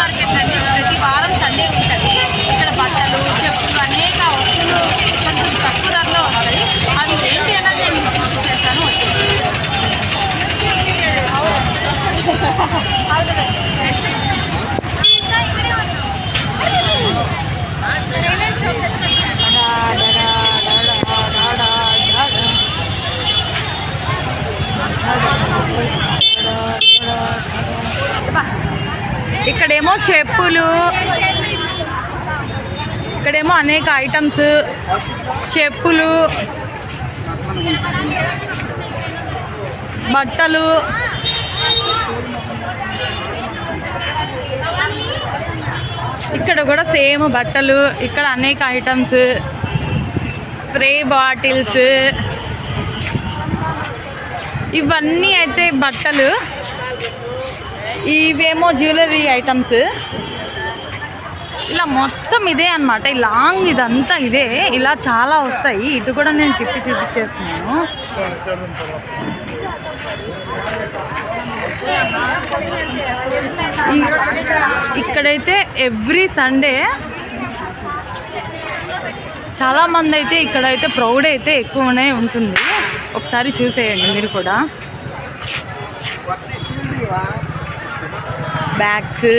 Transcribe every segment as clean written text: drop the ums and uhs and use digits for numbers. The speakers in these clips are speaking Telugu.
మార్కెట్ అండి. ప్రతి వారం సండే ఉంటుంది. ఇక్కడ బట్టలు, చెప్పులు, అనేక వస్తువులు కొంచెం తక్కువ ధరలో వస్తాయి. అవి ఏంటి అన్నది నేను మీకు చూపించేస్తాను. ఇక్కడేమో చెప్పులు, ఇక్కడేమో అనేక ఐటమ్స్, చెప్పులు, బట్టలు, ఇక్కడ కూడా సేమ్ బట్టలు, ఇక్కడ అనేక ఐటమ్స్, స్ప్రే బాటిల్స్, ఇవన్నీ అయితే బట్టలు, ఇవేమో జ్యువెలరీ ఐటమ్స్. ఇలా మొత్తం ఇదే అన్నమాట. ఈ లాంగ్ ఇదంతా ఇదే. ఇలా చాలా వస్తాయి. ఇటు కూడా నేను తిప్పి చూపించేస్తున్నాను. ఇక్కడైతే ఎవ్రీ సండే చాలామంది అయితే ఇక్కడైతే ప్రౌడ్ అయితే ఎక్కువనే ఉంటుంది. ఒకసారి చూసేయండి మీరు కూడా. బ్యాగ్స్,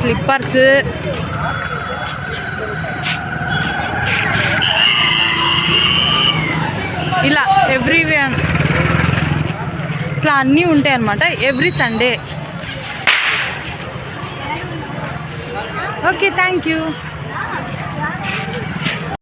స్లిప్పర్స్, ఇలా ఎవ్రీవేర్ ఇట్లా అన్నీ ఉంటాయి అన్నమాట every Sunday. Okay, thank you.